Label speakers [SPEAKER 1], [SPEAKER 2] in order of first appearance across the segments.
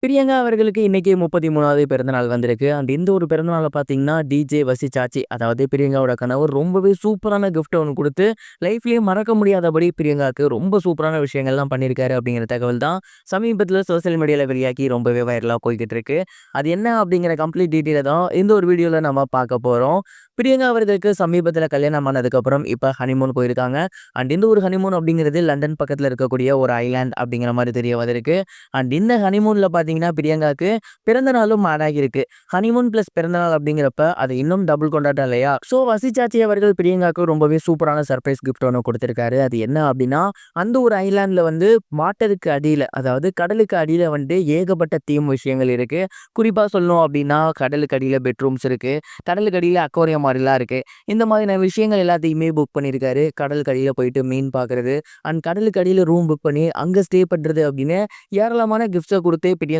[SPEAKER 1] பிரியங்கா அவர்களுக்கு இன்னைக்கு 33வது பிறந்தநாள் வந்திருக்கு. அண்ட் இந்த ஒரு பிறந்தநாள பார்த்தீங்கன்னா, டிஜே வசி சாச்சி அதாவது பிரியங்காவோட கணவர் ரொம்பவே சூப்பரான கிஃப்ட் ஒண்ணு குடுத்து, லைஃப்லயே மறக்க முடியாதபடி பிரியங்காக்கு ரொம்ப சூப்பரான விஷயங்கள்லாம் பண்ணியிருக்காரு அப்படிங்கிற தகவல் தான் சமீபத்தில சோசியல் மீடியால வெளியாகி ரொம்பவே வைரலா போய்க்கிட்டு இருக்கு. அது என்ன அப்படிங்கிற கம்ப்ளீட் டீட்டெயில தான் இந்த ஒரு வீடியோல நம்ம பார்க்க போறோம். பிரியங்கா அவர்களுக்கு சமீபத்தில கல்யாணம் ஆனதுக்கப்புறம் இப்ப ஹனிமூன் போயிருக்காங்க. அண்ட் இந்த ஒரு ஹனிமூன் அப்படிங்கிறது லண்டன் பக்கத்தில இருக்கக்கூடிய ஒரு ஐலேண்ட் அப்படிங்கிற மாரி தெரிய வந்திருக்கு. அண்ட் இந்த ஹனிமூன்ல பார்த்தீங்கன்னா, பிரியங்காக்கு பிறந்த நாளும் ஆட் ஆகியிருக்கு. ஹனிமூன் பிளஸ் பிறந்தநாள் அப்படிங்கிறப்ப அது இன்னும் டபுள் கொண்டாட்டம் இல்லையா? ஸோ வசி சாச்சி அவர்கள் பிரியங்காக்கு ரொம்பவே சூப்பரான சர்ப்ரைஸ் கிஃப்ட் ஒண்ணு குடுத்திருக்காரு. அது என்ன அப்படின்னா, அந்த ஒரு ஐலேண்ட்ல வந்து வாட்டருக்கு அடியில அதாவது கடலுக்கு அடியில வந்து ஏகப்பட்ட தீம் விஷயங்கள் இருக்கு. குறிப்பா சொல்லணும் அப்படின்னா, கடலுக்கு அடியில பெட்ரூம்ஸ் இருக்கு. கடலுக்கு அடியில அக்வாரியம் மாரிலாம் இருக்கு. இந்த மாதிரியான விஷயங்கள் எல்லாத்தையுமே புக் பண்ணியிருக்காரு. கடலுக்கு அடியில போயிட்டு மீன் பார்க்குறது, அண்ட் கடலுக்கு அடியில ரூம் புக் பண்ணி அங்க ஸ்டே பண்றது அப்படின்னு ஏராளமான கிஃப்ட்ஸ குடுத்து பிரியங்காக்கு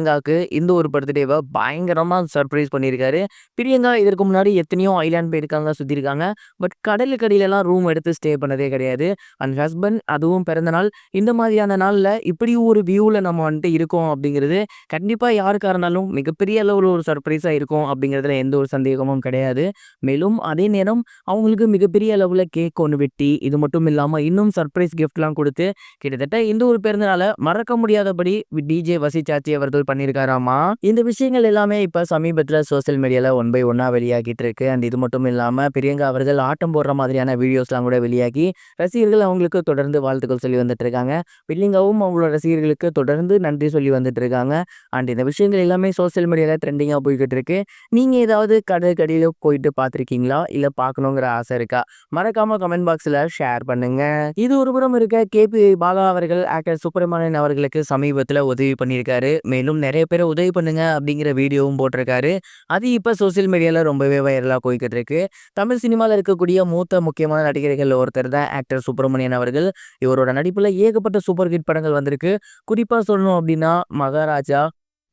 [SPEAKER 1] இந்த ஒரு பர்த்டேவ பயங்கரமா சர்ப்ரைஸ் பண்ணியிருக்காரு. பிரியங்கா இதற்கு முன்னாடி எத்தனையோ ஐலேண்ட் போயிருக்காங்க, சுத்தியிருக்காங்க. பட் கடலுக்கு அடியிலலாம் ரூம் எடுத்து ஸ்டே பண்ணதே கிடையாது. அண்ட் ஹஸ்பண்ட் அதுவும் பிறந்த நாள் இந்த மாதிரியான நாள்ல இப்படி ஒரு வியூல நம்ம வந்துட்டு இருக்கோம் அப்படிங்கிறது கண்டிப்பா யாருக்கா இருந்தாலும் மிகப்பெரிய அளவுல ஒரு சர்ப்ரைஸா இருக்கும் அப்படிங்கிறதுல எந்த ஒரு சந்தேகமும் கிடையாது. மேலும் அதே நேரம் அவங்களுக்கு மிகப்பெரிய அளவுல கேக் ஒண்ணு வெட்டி, இது மட்டும் இல்லாம இன்னும் சர்ப்ரைஸ் கிஃப்ட்லாம் குடுத்து கிட்டத்தட்ட இந்த ஒரு பிறந்தநாள மறக்க முடியாதபடி டிஜே வசி சாச்சி அவர்கள் பண்ணியிருக்காராமா. இந்த விஷயங்கள் எல்லாமே இப்ப சமீபத்தில சோசியல் மீடியால ஒன் பை ஒன்னா வெளியாகிட்டு இருக்கு. அண்ட் இது மட்டும் இல்லாம பிரியங்கா அவர்கள் ஆட்டம் போடுற மாதிரியான வீடியோஸ்லாம் கூட வெளியாகி ரசிகர்கள் அவங்களுக்கு தொடர்ந்து வாழ்த்துக்கள் சொல்லி வந்துட்டு இருக்காங்க. பிரியங்காவும் அவங்களோட ரசிகர்களுக்கு தொடர்ந்து நன்றி சொல்லி வந்துட்டு இருக்காங்க. அண்ட் இந்த விஷயங்கள் எல்லாமே சோசியல் மீடியால ட்ரெண்டிங்கா போய்க்கிட்டு இருக்கு. நீங்க ஏதாவது கடலுக்கு அடியில போயிட்டு பார்த்துருக்கீங்களா? இல்ல பார்க்கணுங்கிற ஆசை இருக்கா? மறக்காம கமெண்ட் பாக்ஸ்ல ஷேர் பண்ணுங்க. இது ஒருபுறம் இருக்க கேபி பாலா அவர்கள் ஆக்டர் சுப்பிரமணியன் அவர்களுக்கு சமீபத்தில உதவி பண்ணியிருக்காரு. மேலும் நிறைய பேர் உதவி பண்ணுங்க அப்படிங்கிற வீடியோவும் போட்டிருக்காரு. அது இப்ப சோசியல் மீடியால ரொம்பவே வைரலா போய்க்கிட்டு இருக்கு. தமிழ் சினிமால இருக்கக்கூடிய மூத்த முக்கியமான நடிகர்கள் ஒருத்தர் தான் ஆக்டர் சுப்பிரமணியன் அவர்கள். இவரோட நடிப்புல ஏகப்பட்ட சூப்பர் ஹிட் படங்கள் வந்திருக்கு. குறிப்பா சொல்லணும் அப்படின்னா மகாராஜா,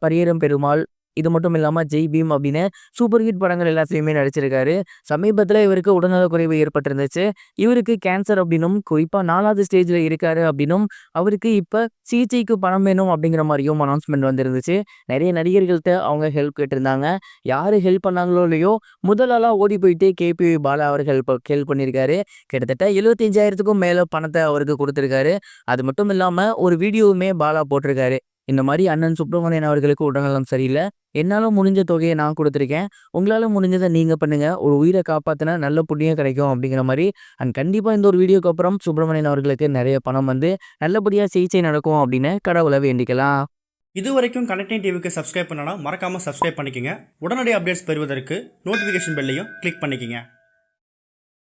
[SPEAKER 1] பரியேறும் பெருமாள், இது மட்டும் இல்லாம ஜெய் பீம் அப்படின்னு சூப்பர் ஹிட் படங்கள் எல்லாத்துலயுமே நடிச்சிருக்காரு. சமீபத்தில இவருக்கு உடல்நலக்குறைவு ஏற்பட்டிருந்துச்சு. இவருக்கு கேன்சர் அப்படின்னும், குறிப்பா 4வது ஸ்டேஜ்ல இருக்காரு அப்படின்னும், அவருக்கு இப்ப சிகிச்சைக்கு பணம் வேணும் அப்படிங்கிற மாரியும் அனௌன்ஸ்மென்ட் வந்திருந்துச்சு. நெறைய நடிகர்கள்ட்ட அவங்க ஹெல்ப் கேட்டிருந்தாங்க. யாரு ஹெல்ப் பண்ணாங்களோ இல்லையோ, முதல் ஆளா ஓடி போயிட்டு கேபி பாலா அவர்கள் ஹெல்ப் பண்ணியிருக்காரு. கிட்டத்தட்ட 75,000க்கும் மேல பணத்த அவருக்கு குடுத்திருக்காரு. அது மட்டும் இல்லாம ஒரு வீடியோவுமே பாலா போட்டிருக்காரு. இந்த மாரி அண்ணன் சுப்பிரமணியன் அவர்களுக்கு உடல்நலம் சரியில்ல. என்னால முடிஞ்ச தொகைய நான் குடுத்துருக்கேன். உங்களால முடிஞ்சத நீங்க பண்ணுங்க. ஒரு உயிர காப்பாத்துனா நல்ல புண்ணியம் கிடைக்கும் அப்படிங்கிற மாரி. அண்ட் கண்டிப்பா இந்த ஒரு வீடியோக்கு அப்புறம் சுப்பிரமணியன் அவர்களுக்கு நெறைய பணம் வந்து நல்லபடியா சிகிச்சை நடக்கும் அப்படின்னு கடவுள வேண்டிக்கலாம்.
[SPEAKER 2] இதுவரைக்கும் கனெக்டிங் டிவிக்கு சப்ஸ்கிரைப் பண்ணனா மறக்காம சப்ஸ்கிரைப் பண்ணிக்கங்க. உடனடி அப்டேட்ஸ் பெறுவதற்கு நோட்டிஃபிகேஷன் பெல்லையும் கிளிக் பண்ணிக்கங்க.